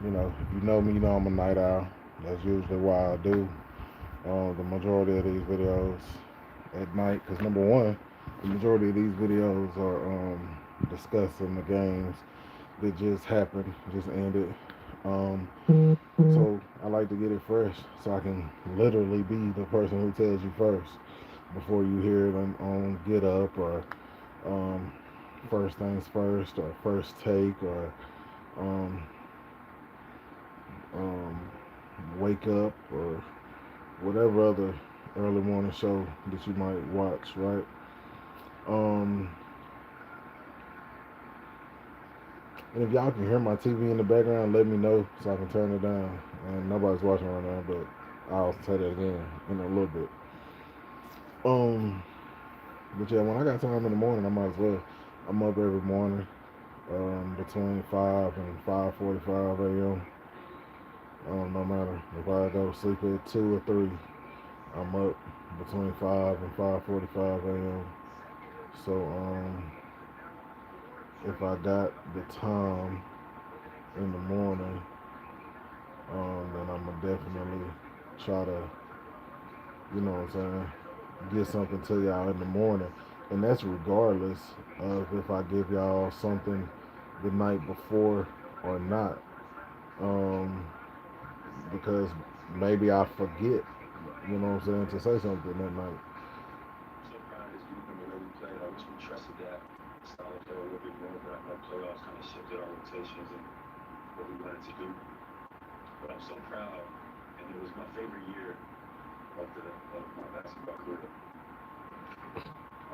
If you know me, you know I'm a night owl. That's usually why I do the majority of these videos at night. Because number one, the majority of these videos are discussing the games that just happened, just ended. Um, so I like to get it fresh, so I can literally be the person who tells you first before you hear it on Get Up or um, First Things First or First Take or um, um, Wake Up or whatever other early morning show that you might watch, right? Um, and if y'all can hear my TV in the background, let me know so I can turn it down. And nobody's watching right now, but I'll say that again in a little bit. Um, but yeah, when I got time in the morning, I might as well. I'm up every morning between 5 and 5:45 a.m. No matter if I go to sleep at 2 or 3, I'm up between 5 and 5:45 a.m. So if I got the time in the morning, then I'm gonna definitely try to, what I'm saying, get something to y'all in the morning, and that's regardless of if I give y'all something the night before or not, um, because maybe I forget, to say something that night. So proud of this group and the way we played. I wish we trusted that style of play a little bit more, but I know playoffs kind of shifted our rotations and what we wanted to do. But I'm so proud, and it was my favorite year of my basketball career.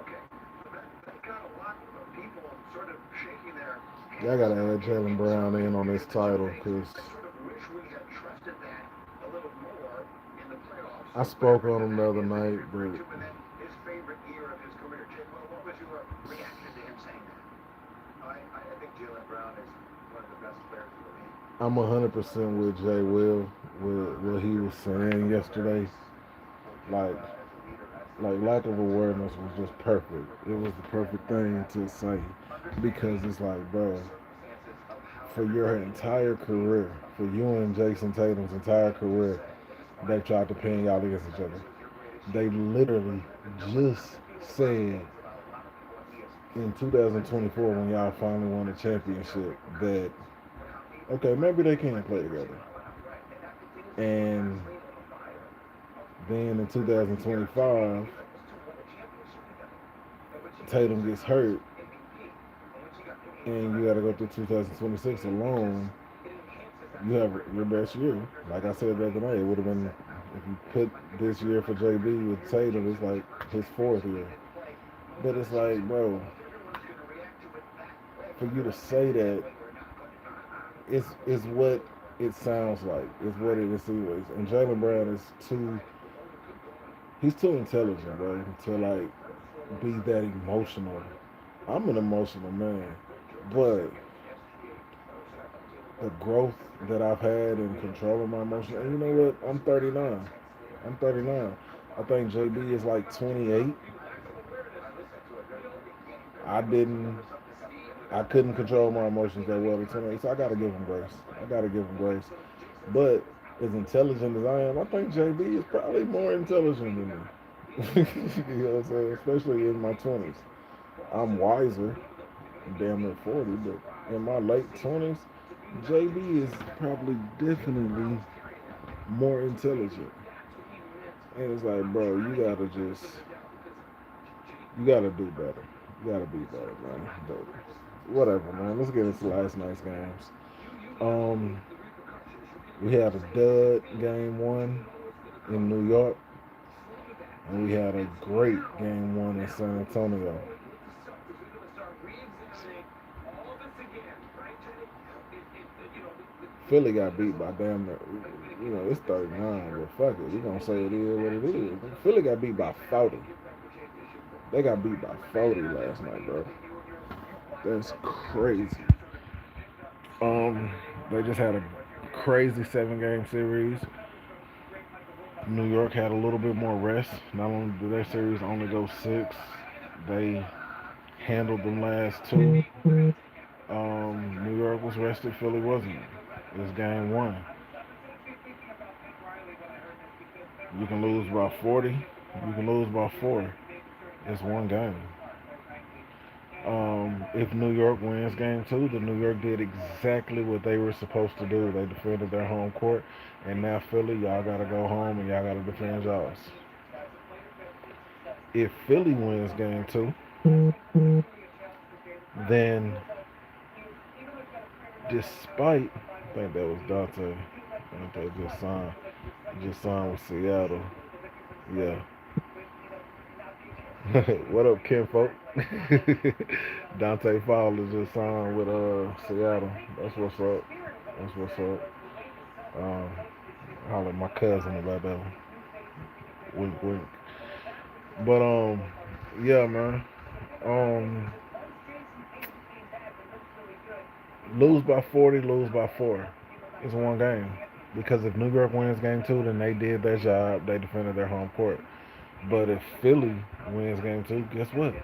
Okay, so that got a lot of people sort of shaking their Yeah, I heads gotta add Jalen in some Brown in ways on this because the two title things because I sort of wish we had trusted that a little more in the playoffs, I spoke whatever on him the that other is that he's night, referring but to, and then his favorite year of his career. Jay, what was your reaction to him saying that? I think Jalen Brown is one of the best players in the league. I'm 100% with Jay Will with what he was saying yesterday. Like, lack of awareness was just perfect. It was the perfect thing to say because it's like, bro, for your entire career, for you and Jason Tatum's entire career, they've tried to pin y'all against each other. They literally just said in 2024 when y'all finally won the championship that okay, maybe they can play together. And then in 2025, Tatum gets hurt, and you got to go through 2026 alone. You have your best year. Like I said the other night, it would have been if you put this year for JB with Tatum, it's like his fourth year. But it's like, bro, for you to say that, it's what it sounds like. It's what it insinuates. And Jalen Brown is he's too intelligent, bro, to like be that emotional. I'm an emotional man, but the growth that I've had in controlling my emotions, and you know what? I'm 39. I'm 39. I think JB is like 28. I didn't. I couldn't control my emotions that well at 28, so I gotta give him grace. I gotta give him grace. But as intelligent as I am, I think JB is probably more intelligent than me. You know what I'm saying? Especially in my 20s. I'm wiser, damn near 40, but in my late 20s, JB is probably definitely more intelligent. And it's like, bro, you gotta do better. You gotta be better, man. But whatever, man. Let's get into last night's games. Um, we had a dud game one in New York, and we had a great game one in San Antonio. Philly got beat by damn near, it's 39, but fuck it. We gonna say it is what it is. Philly got beat by 40. They got beat by 40 last night, bro. That's crazy. Um, they just had a crazy 7 game series. New York had a little bit more rest. Not only did their series only go 6, they handled them last 2. New York was rested, Philly wasn't. It's game one. You can lose by 40. You can lose by 4. It's one game. If New York wins game two, the New York did exactly what they were supposed to do. They defended their home court, and now Philly, y'all gotta go home and y'all gotta defend y'all's. If Philly wins game two, then despite I think that was Dante. Dante just signed with Seattle. Yeah. What up, Kinfolk? Dante Fowler just signed with Seattle. That's what's up. That's what's up. Um, holler at my cousin about that one. Wink, wink. But yeah, man. Um, lose by 40, lose by 4. It's one game. Because if New York wins game two, then they did their job. They defended their home court. But if Philly wins game two, guess what?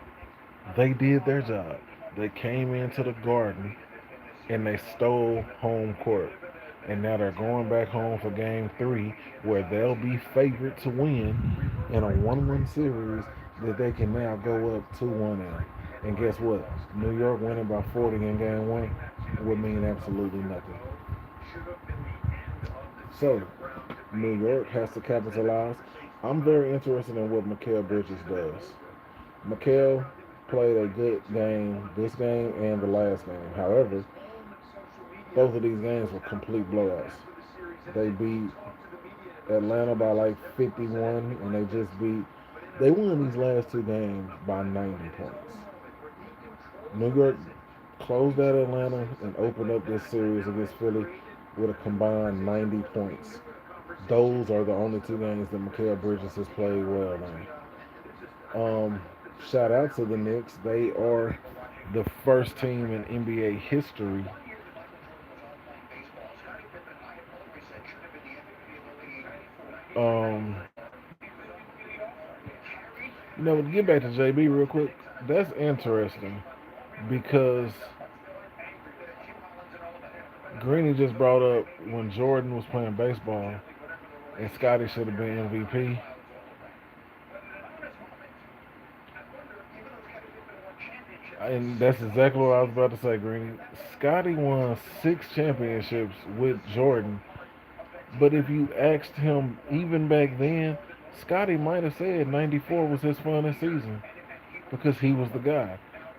They did their job. They came into the Garden and they stole home court. And now they're going back home for game three, where they'll be favored to win in a 1-1 series that they can now go up 2-1 in. And guess what? New York winning by 40 in game one would mean absolutely nothing. So, New York has to capitalize. I'm very interested in what Mikal Bridges does. Mikal played a good game this game and the last game. However, both of these games were complete blowouts. They beat Atlanta by like 51, and they won these last two games by 90 points. New York closed out Atlanta and opened up this series against Philly with a combined 90 points. Those are the only two games that Mikal Bridges has played well in. Shout out to the Knicks. They are the first team in NBA history. Um, to get back to JB real quick, that's interesting because Greeny just brought up when Jordan was playing baseball and Scotty should have been MVP. And that's exactly what I was about to say, Greeny. Scotty won 6 championships with Jordan, but if you asked him even back then, Scotty might have said 94 was his funnest season because he was the guy.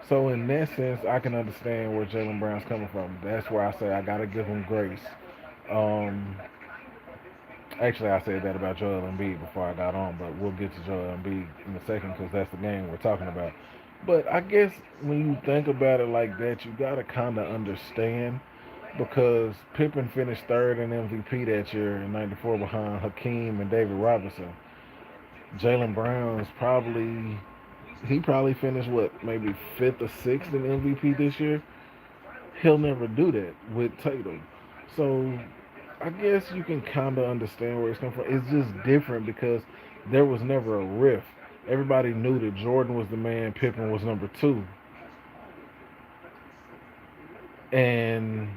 So in that sense, I can understand where Jalen Brown's coming from. That's where I say I gotta give him grace. Um, Actually, I said that about Joel Embiid before I got on, but we'll get to Joel Embiid in a second because that's the game we're talking about. But I guess when you think about it like that, you gotta kind of understand because Pippen finished third in MVP that year in '94 behind Hakeem and David Robinson. Jalen Brown's probably finished what, maybe fifth or sixth in MVP this year. He'll never do that with Tatum. So I guess you can kind of understand where it's coming from. It's just different because there was never a rift. Everybody knew that Jordan was the man, Pippen was number two, and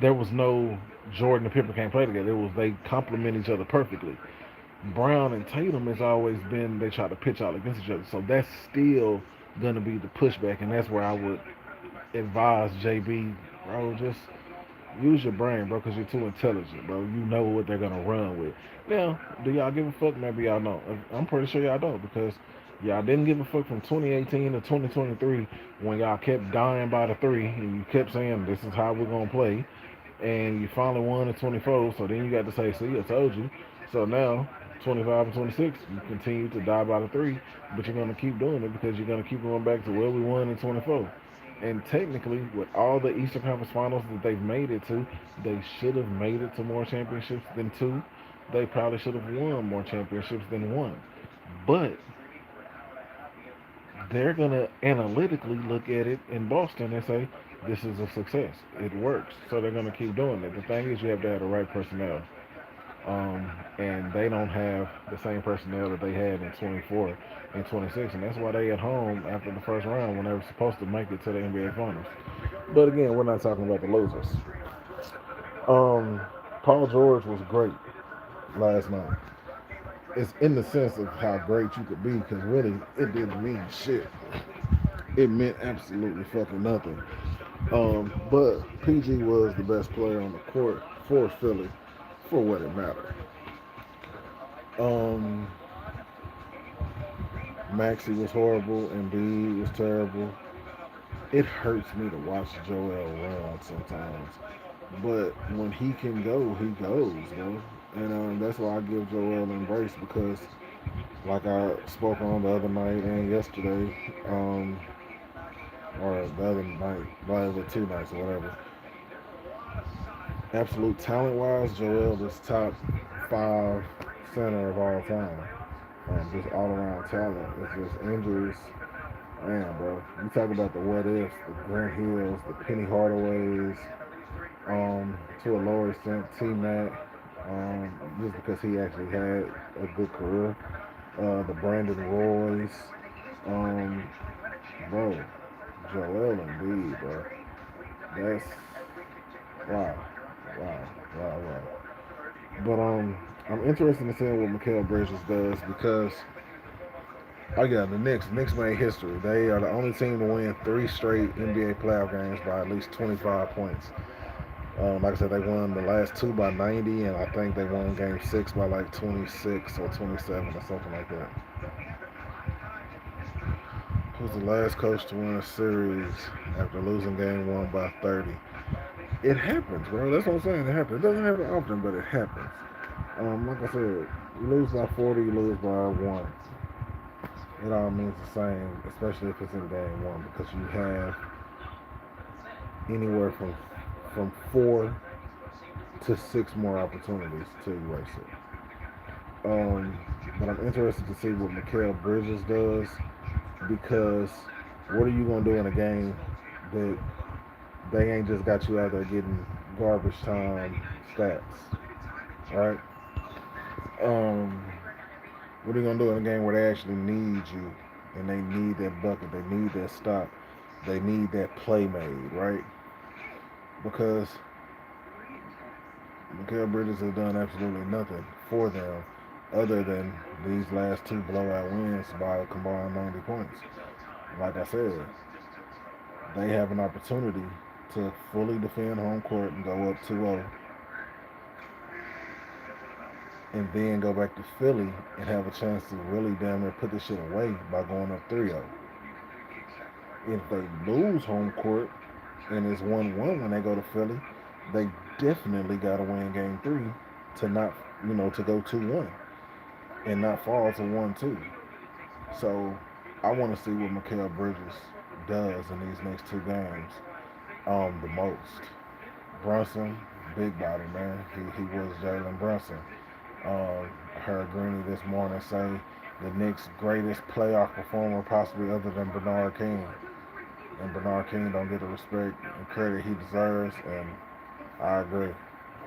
there was no Jordan and Pippen can't play together. It was they complement each other perfectly. Brown and Tatum has always been they try to pitch out against each other, so that's still gonna be the pushback, and that's where I would advise JB, bro, just use your brain, bro, because you're too intelligent, bro. You know what they're gonna run with. Now, do y'all give a fuck? Maybe y'all don't. I'm pretty sure y'all don't because y'all didn't give a fuck from 2018 to 2023 when y'all kept dying by the three and you kept saying this is how we're gonna play, and you finally won in 24. So then you got to say, see, I told you. So now 25 and 26, you continue to die by the three, but you're gonna keep doing it because you're gonna keep going back to where we won in 24. And technically, with all the Eastern Conference Finals that they've made it to, they should have made it to more championships than two. They probably should have won more championships than one. But they're going to analytically look at it in Boston and say, this is a success. It works. So they're going to keep doing it. The thing is, you have to have the right personnel. And they don't have the same personnel that they had in 24 and 26, and that's why they at home after the first round when they were supposed to make it to the NBA Finals. But again, we're not talking about the losers. Um, Paul George was great last night. It's in the sense of how great you could be, because really it didn't mean shit. It meant absolutely fucking nothing. But PG was the best player on the court for Philly, for what it mattered. Um, Maxie was horrible, and B was terrible. It hurts me to watch Joel run sometimes, but when he can go, he goes, bro. And that's why I give Joel an embrace because, like I spoke on the other night and yesterday, or the other night, whatever, 2 nights or whatever. Absolute talent wise, Joel is top 5 center of all time. Just all around talent. It's just injuries. Man, bro. You talk about the what ifs, the Grant Hills, the Penny Hardaways, to a lower extent, T Mac, just because he actually had a good career. The Brandon Roy's, um, bro, Joel Embiid, bro. That's wow, wow, wow. But I'm interested in seeing what Mikal Bridges does because, oh yeah, the Knicks made history. They are the only team to win 3 straight NBA playoff games by at least 25 points. Like I said, they won the last 2 by 90, and I think they won Game 6 by like 26 or 27 or something like that. Who's the last coach to win a series after losing Game 1 by 30? It happens, bro. That's what I'm saying. It happens. It doesn't happen often, but it happens. Like I said, you lose by 40, you lose by 1. It all means the same, especially if it's in Game 1, because you have anywhere from 4 to 6 more opportunities to erase it. But I'm interested to see what Mikal Bridges does because what are you gonna do in a game that they ain't just got you out there getting garbage time stats, right? Um, what are you gonna do in a game where they actually need you and they need that bucket, they need that stop, they need that play made, right? Because Mikal Bridges has done absolutely nothing for them other than these last 2 blowout wins by a combined 90 points. Like I said, they have an opportunity to fully defend home court and go up 2-0 and then go back to Philly and have a chance to really damn near put this shit away by going up 3-0. If they lose home court and it's 1-1 when they go to Philly, they definitely got to win game 3 to not, to go 2-1 and not fall to 1-2. So I want to see what Mikal Bridges does in these next 2 games the most. Brunson, big body, man. He was Jalen Brunson. I heard Greeny this morning say the Knicks' greatest playoff performer possibly other than Bernard King. And Bernard King don't get the respect and credit he deserves, and I agree.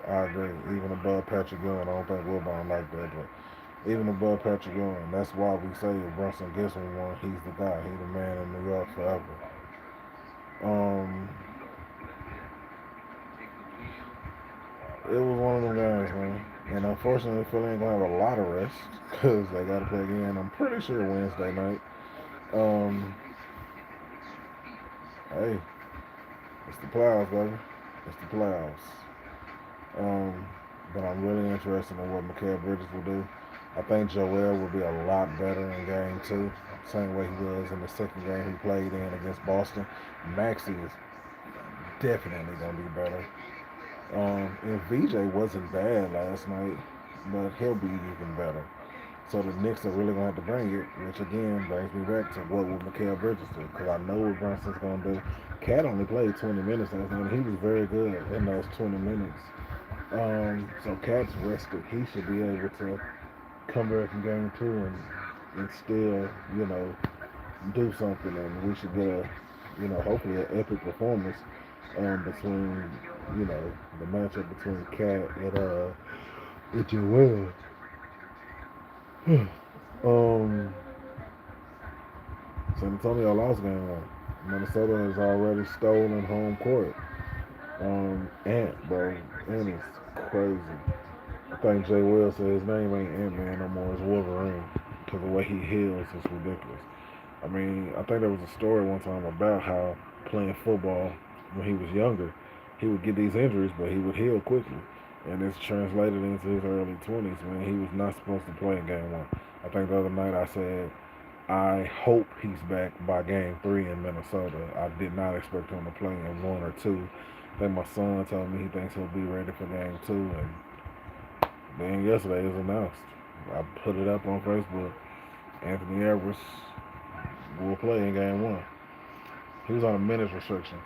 I agree. Even above Patrick Ewing, I don't think Wilbon like that, but even above Patrick Ewing, that's why we say if Brunson gets one, he's the guy. He's the man in New York forever. It was one of them games, man. And unfortunately, Philly ain't gonna have a lot of rest because they got to play again. I'm pretty sure Wednesday night. Um, hey, it's the playoffs, baby. It's the playoffs. Um, but I'm really interested in what Mikal Bridges will do. I think Joel will be a lot better in game 2, same way he was in the second game he played in against Boston. Maxey is definitely gonna be better. And VJ wasn't bad last night, but he'll be even better. So the Knicks are really going to have to bring it, which again brings me back to what will Mikal Bridges do, because I know what Brunson's going to do. Cat only played 20 minutes last night, and he was very good in those 20 minutes. So Cat's rested. He should be able to come back in game 2 and still, do something, and we should get hopefully an epic performance between, the matchup between Cat and It you will. um, San Antonio lost game one. Minnesota has already stolen home court. Ant, bro. Ant is crazy. I think Jay Will said his name ain't Ant Man no more. It's Wolverine. Because the way he heals is ridiculous. I mean, I think there was a story one time about how playing football when he was younger, he would get these injuries, but he would heal quickly. And it's translated into his early 20s when he was not supposed to play in game one. I think the other night I said, I hope he's back by game three in Minnesota. I did not expect him to play in one or two. I think my son told me he thinks he'll be ready for game two. And then yesterday it was announced. I put it up on Facebook. Anthony Edwards will play in game one. He was on a minutes restriction.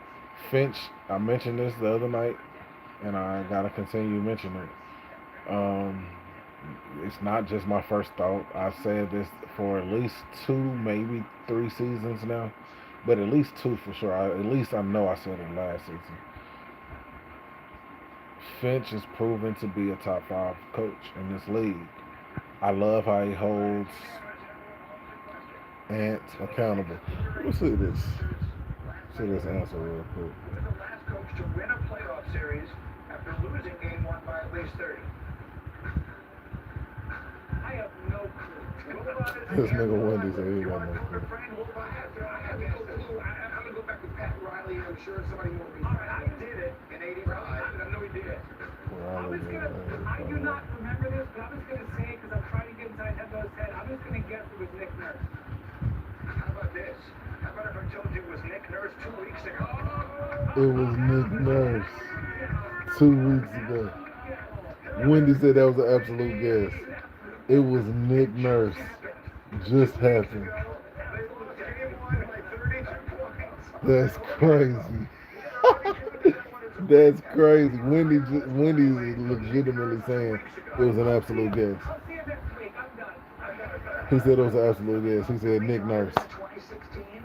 Finch, I mentioned this the other night, and I gotta continue mentioning it. It's not just my first thought. I've said this for at least 2, maybe 3 seasons now, but at least 2 for sure. At least I know I said it last season. Finch is proven to be a top 5 coach in this league. I love how he holds Ant accountable. Let's see this. See this answer real quick. The last coach to win a playoff series after losing game one by at least 30. I have no clue. This nigga Wendy said he got no clue. I'm gonna go back to Pat Riley. I'm sure somebody will be. All right, I did it in '85. I know he did it. I do not remember this, but I'm just gonna say because I'm trying to get inside Hebo's head. I'm just gonna guess it was Nick Nurse. How about this? How about if I told you it was Nick Nurse 2 weeks ago? It was Nick Nurse 2 weeks ago. Wendy said that was an absolute guess. It was Nick Nurse. Just happened. That's crazy. That's crazy. Wendy's legitimately saying it was an absolute guess. I'll see you next week. I'm done. He said it was an absolute guess. He said Nick Nurse. 2016.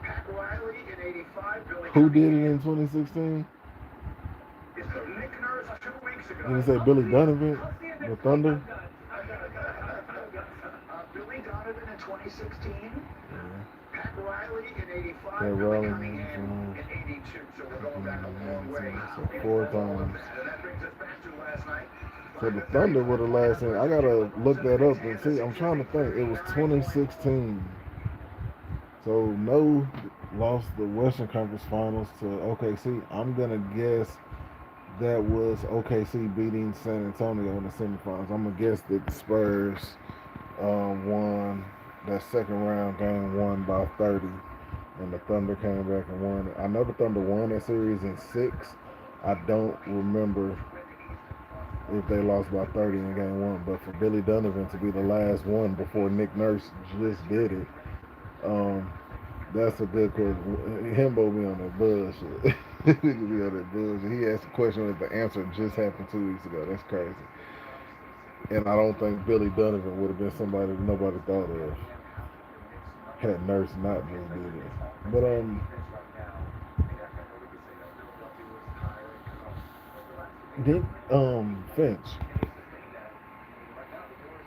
Pat Riley in '85. Billy Who did it in 2016? It's Nick Nurse 2 weeks ago. Did he say Billy Donovan? The Thunder? Billy Donovan in 2016. Pat Riley in '85. Pat Billy Riley Cunningham in '82. So we're going back a long way. So 4 times. And that brings us back to last night. So the Thunder were the last thing. I gotta look that up and see. I'm trying to think. It was 2016. So No lost the Western Conference Finals to OKC. I'm gonna guess that was OKC beating San Antonio in the semifinals. I'm gonna guess that the Spurs won that second round game, won by 30, and the Thunder came back and won. I know the Thunder won that series in 6. I don't remember if they lost by 30 in game one, but for Billy Donovan to be the last one before Nick Nurse just did it, that's a good question. Himbo be on that bullshit. He could be on that bullshit. He asked a question that the answer just happened 2 weeks ago. That's crazy. And I don't think Billy Donovan would have been somebody that nobody thought of had Nurse not just did it. But Finch.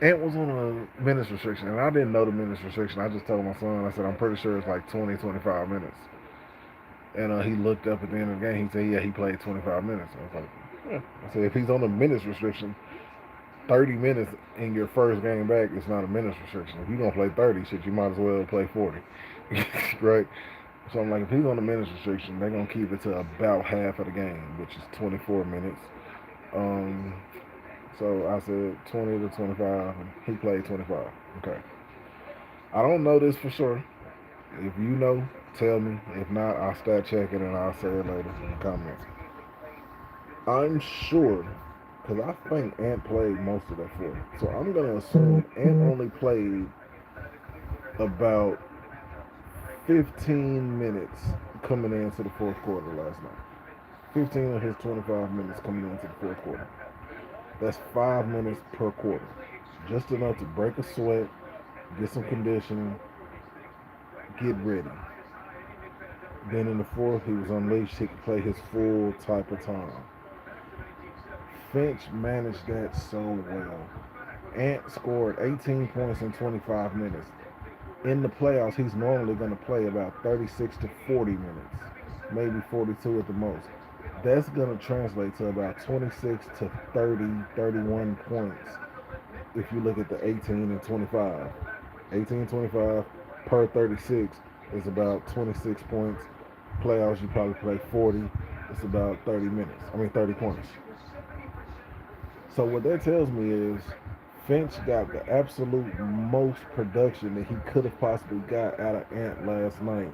Ant was on a minutes restriction, and I didn't know the minutes restriction. I just told my son, I said, I'm pretty sure it's like 20, 25 minutes. And he looked up at the end of the game. He said, yeah, he played 25 minutes. I was like, yeah. I said, if he's on a minutes restriction, 30 minutes in your first game back is not a minutes restriction. If you're going to play 30, shit, you might as well play 40. Right? So I'm like, if he's on a minutes restriction, they're going to keep it to about half of the game, which is 24 minutes. So I said 20 to 25, and he played 25. Okay. I don't know this for sure. If you know, tell me. If not, I'll stat check it and I'll say it later in the comments. I'm sure, because I think Ant played most of that 40. So I'm going to assume Ant only played about 15 minutes coming into the fourth quarter last night. 15 of his 25 minutes coming into the fourth quarter. That's 5 minutes per quarter. Just enough to break a sweat, get some conditioning, get ready. Then in the fourth, he was unleashed. He could play his full type of time. Finch managed that so well. Ant scored 18 points in 25 minutes. In the playoffs, he's normally going to play about 36 to 40 minutes, maybe 42 at the most. That's going to translate to about 26 to 30, 31 points if you look at the 18 and 25. 18 25 per 36 is about 26 points. Playoffs, you probably play 40. It's about 30 minutes. 30 points. So what that tells me is Finch got the absolute most production that he could have possibly got out of Ant last night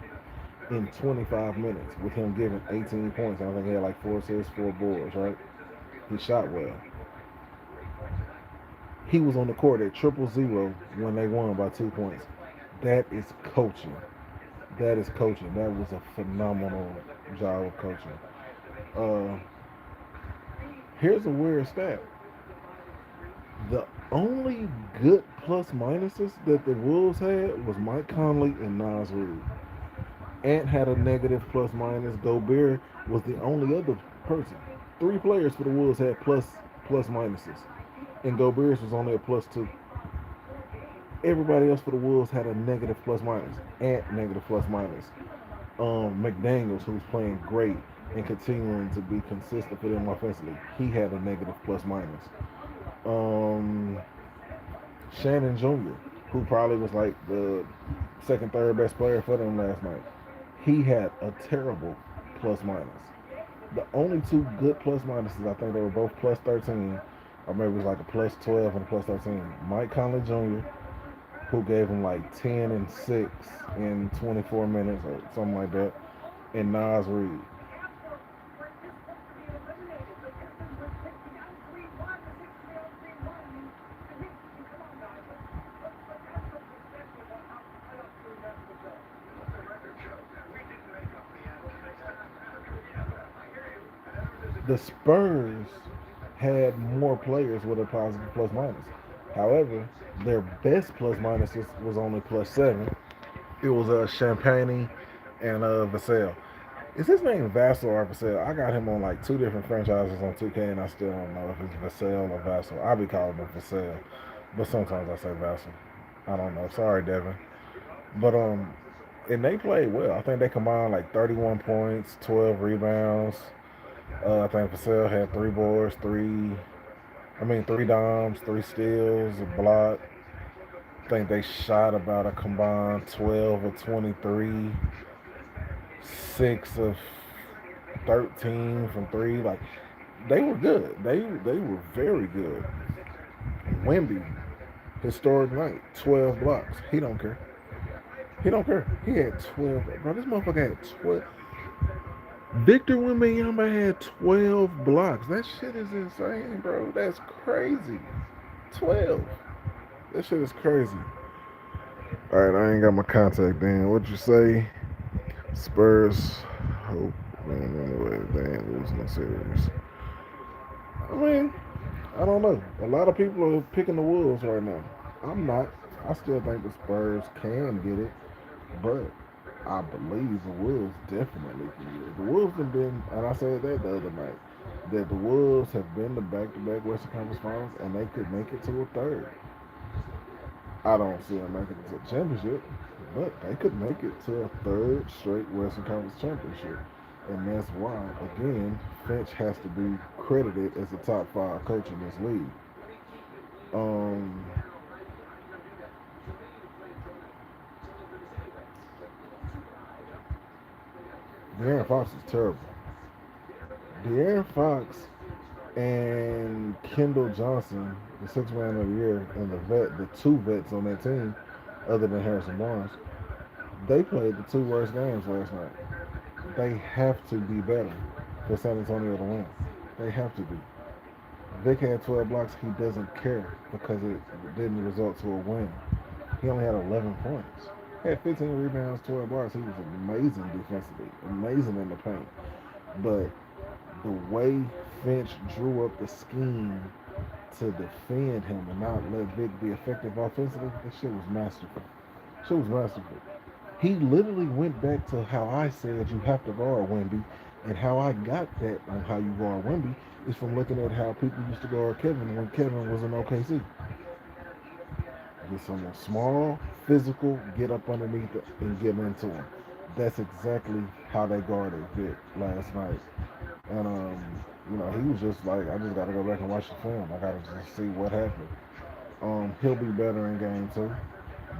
in 25 minutes with him giving 18 points. I think he had like 4 assists, 4 boards, right? He shot well. He was on the court at 0-0 when they won by 2 points. That is coaching. That is coaching. That was a phenomenal job of coaching. Here's a weird stat. The only good plus minuses that the Wolves had was Mike Conley and Naz Reid. Ant had a negative plus minus. Gobert was the only other person. 3 players for the Wolves had plus minuses. And Gobert was only a +2. Everybody else for the Wolves had a negative plus minus. Ant negative plus minus. McDaniels, who's playing great and continuing to be consistent for them offensively, he had a negative plus minus. Shannon Jr., who probably was like the second, third best player for them last night, he had a terrible plus minus. The only 2 good plus minuses, I think they were both plus 13, or maybe it was like a plus 12 and a plus 13. Mike Conley Jr., who gave him like 10 and 6 in 24 minutes or something like that, and Naz Reid. The Spurs had more players with a positive plus minus. However, their best plus minuses was only +7. It was Champagne and Vassell. Is his name Vassell or Vassell? I got him on like 2 different franchises on 2K, and I still don't know if it's Vassell or Vassell. I'll be calling him Vassell, but sometimes I say Vassell. I don't know. Sorry, Devin. But and they played well. I think they combined like 31 points, 12 rebounds. I think Vassell had 3 boards, 3 dimes, 3 steals, a block. I think they shot about a combined 12 of 23, 6 of 13 from 3. Like, they were good. They were very good. Wemby, historic night, 12 blocks. He don't care. He had 12. Bro, this motherfucker had 12. Victor Wembanyama had 12 blocks. That shit is insane, bro. That's crazy. 12. That shit is crazy. All right, I ain't got my contact in. What'd you say? Spurs hope. Anyway, they ain't losing the series. I don't know. A lot of people are picking the Wolves right now. I'm not. I still think the Spurs can get it, but I believe the Wolves definitely can get it. The Wolves have been, and I said that the other night, that the Wolves have been to back-to-back Western Conference Finals, and they could make it to a third. I don't see them making it to a championship, but they could make it to a third straight Western Conference championship. And that's why, again, Finch has to be credited as a top 5 coach in this league. De'Aaron Fox is terrible. De'Aaron Fox and Kendall Johnson, the 6th man of the year, and the 2 vets on that team, other than Harrison Barnes, they played the 2 worst games last night. They have to be better for San Antonio to win. They have to be. Vic had 12 blocks. He doesn't care because it didn't result to a win. He only had 11 points. He had 15 rebounds, 12 blocks. He was amazing defensively, amazing in the paint. But the way Finch drew up the scheme to defend him and not let Vic be effective offensively, that shit was masterful. He literally went back to how I said you have to guard Wemby And how I got that on how you guard Wemby is from looking at how people used to guard Kevin when Kevin was in OKC. Get someone small, physical, get up underneath it and get into him. That's exactly how they guarded Vic last night. And he was just like, I just gotta go back and watch the film. I gotta just see what happened. He'll be better in game two,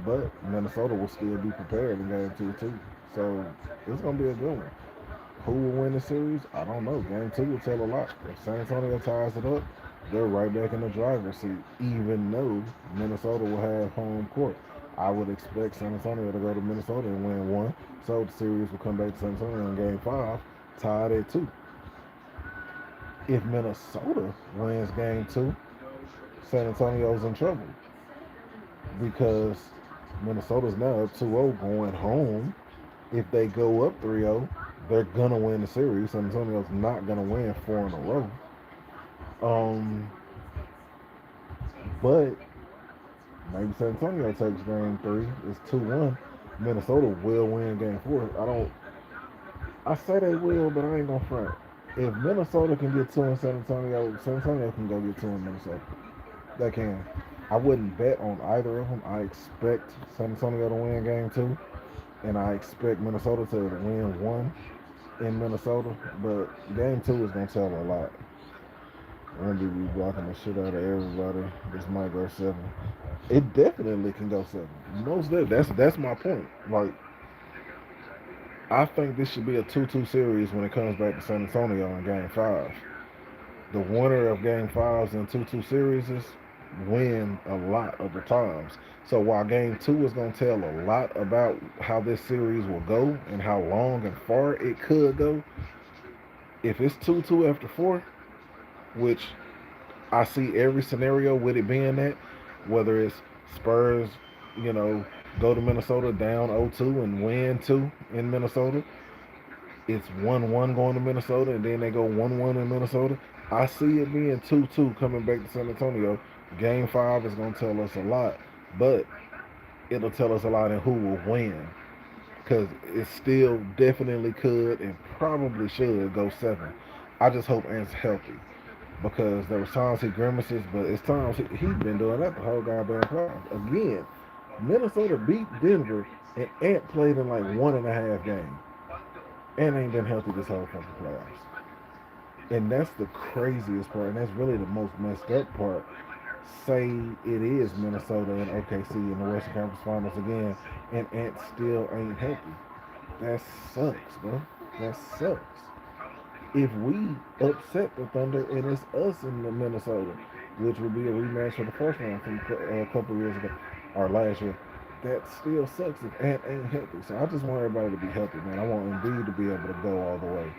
but Minnesota will still be prepared in game two too. So it's gonna be a good one. Who will win the series? I don't know. Game two will tell a lot. If San Antonio ties it up, they're right back in the driver's seat, even though Minnesota will have home court. I would expect San Antonio to go to Minnesota and win one. So the series will come back to San Antonio in game five, tied at two. If Minnesota wins game two, San Antonio's in trouble because Minnesota's now up 2-0 going home. If they go up 3-0, they're gonna win the series. San Antonio's not gonna win four in a row. But maybe San Antonio takes game three. It's 2-1. Minnesota will win game four. I say they will, but I ain't gonna front. If Minnesota can get two in San Antonio can go get two in Minnesota. They can. I wouldn't bet on either of them. I expect San Antonio to win game two, and I expect Minnesota to win one in Minnesota. But game two is gonna tell a lot. Wemby be blocking the shit out of everybody. This might go seven. It definitely can go seven. Most definitely. That's my point. Like, I think this should be a 2-2 series when it comes back to San Antonio in game five. The winner of game fives and 2-2 series win a lot of the times. So while game two is going to tell a lot about how this series will go and how long and far it could go, if it's 2-2 after four, which I see every scenario with it being that, whether it's Spurs, go to Minnesota down 0-2 and win two in Minnesota, it's 1-1 going to Minnesota, and then they go 1-1 in Minnesota. I see it being 2-2 coming back to San Antonio. Game five is going to tell us a lot, but it'll tell us a lot in who will win, because it still definitely could and probably should go seven. I just hope Ant's healthy, because there was times he grimaces, but it's times he's been doing that the whole goddamn playoffs. Again, Minnesota beat Denver, and Ant played in like 1.5 games. Ant ain't been healthy this whole fucking playoffs. And that's the craziest part, and that's really the most messed up part. Say it is Minnesota and OKC in the Western Conference Finals again, and Ant still ain't healthy. That sucks, bro. That sucks. If we upset the Thunder and it's us in the Minnesota, which would be a rematch for the first round from a couple years ago, or last year, that still sucks if Ant ain't healthy. So I just want everybody to be healthy, man. I want Embiid to be able to go all the way.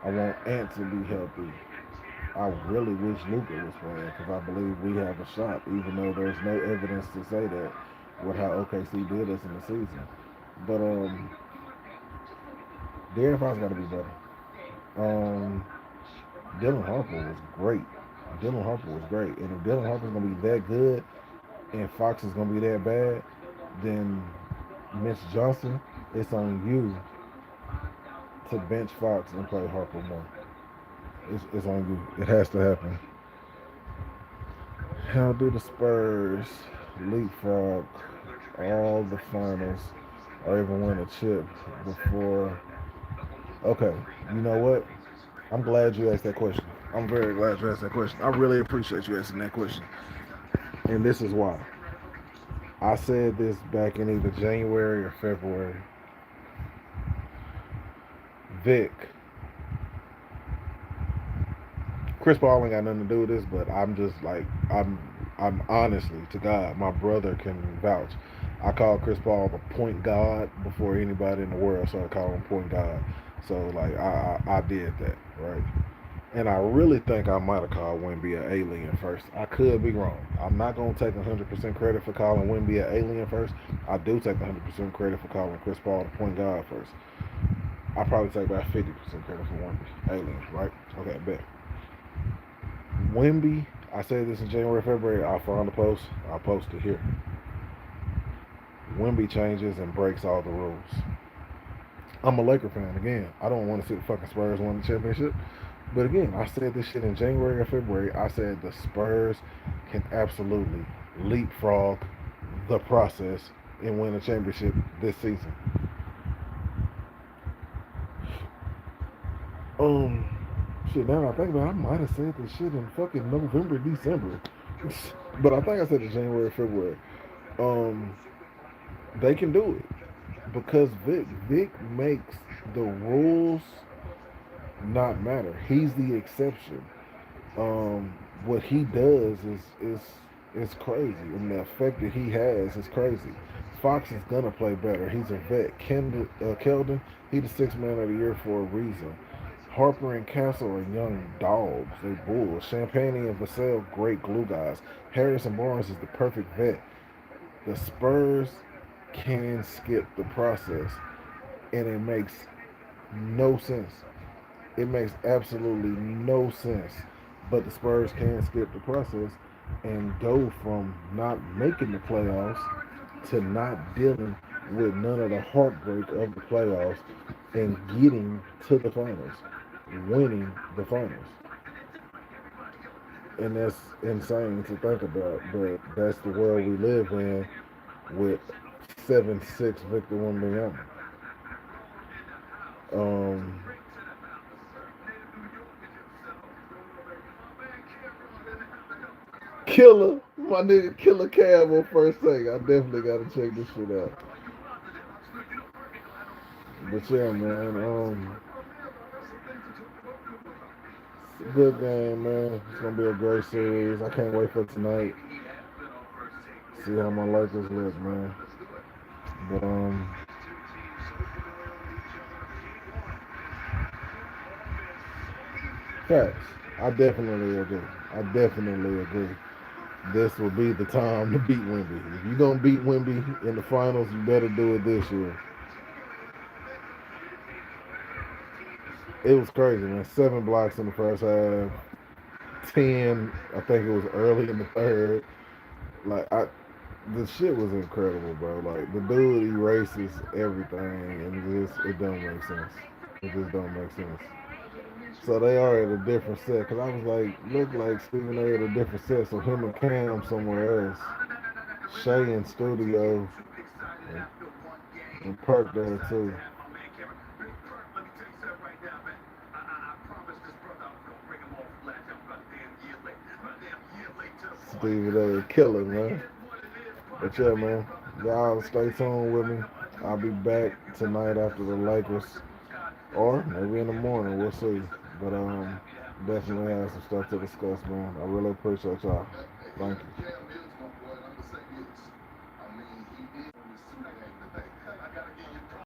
I want Ant to be healthy. I really wish Luka was playing, because I believe we have a shot, even though there's no evidence to say that with how OKC did us in the season. But De'Aaron Fox got to be better. Dylan Harper was great. And if Dylan Harper's going to be that good and Fox is going to be that bad, then Mitch Johnson, it's on you to bench Fox and play Harper more. It's on you. It has to happen. How do the Spurs leapfrog all the finals or even win a chip before? Okay, you know what? I'm glad you asked that question. I'm very glad you asked that question. I really appreciate you asking that question. And this is why. I said this back in either January or February. Vic. Chris Paul ain't got nothing to do with this, but I'm just like, I'm honestly, to God, my brother can vouch. I call Chris Paul the point god before anybody in the world started calling him point god. So, like, I did that, right? And I really think I might have called Wemby an alien first. I could be wrong. I'm not going to take 100% credit for calling Wemby an alien first. I do take 100% credit for calling Chris Paul the point guard first. I probably take about 50% credit for Wemby. Alien, right? Okay, bet. Wemby, I said this in January, February. I'll find the post. I'll post it here. Wemby changes and breaks all the rules. I'm a Laker fan. Again, I don't want to see the fucking Spurs win the championship. But again, I said this shit in January or February. I said the Spurs can absolutely leapfrog the process and win a championship this season. Um, shit. Now I think about it, I might have said this shit in fucking November, December, but I think I said it in January, February. Um, they can do it because Vic makes the rules not matter. He's the exception. Um, what he does is crazy, and the effect that he has is crazy. Fox is gonna play better. He's a vet. Keldon, he's the sixth man of the year for a reason. Harper and Castle are young dogs. They bulls. Champagne and Vassell, great glue guys. Harrison Barnes is the perfect vet. The Spurs can skip the process, and it makes no sense. It makes absolutely no sense. But the Spurs can skip the process and go from not making the playoffs to not dealing with none of the heartbreak of the playoffs and getting to the finals, winning the finals. And that's insane to think about, but that's the world we live in with 7-6 Victor Wembanyama. Um, Killer, my nigga Killer Cab on first thing. I definitely gotta check this shit out. But yeah, man, it's a good game, man. It's gonna be a great series. I can't wait for tonight. See how my Lakers look, man. But facts. I definitely agree. I definitely agree. This will be the time to beat Wemby. If you're gonna beat Wemby in the finals, you better do it this year. It was crazy, man. 7 blocks in the first half. 10. I think it was early in the third. Like the shit was incredible, bro. Like the dude erases everything, and it don't make sense. It just don't make sense. So they are at a different set. Cause I was like, look like Stephen A. at a different set. So him and Cam somewhere else. Shay in studio and, and Perk there too. Stephen A. killer, man. But yeah, man. Y'all stay tuned with me. I'll be back tonight after the Lakers. Or maybe in the morning, we'll see. But definitely have some stuff to discuss, man. I really appreciate y'all. Thank you.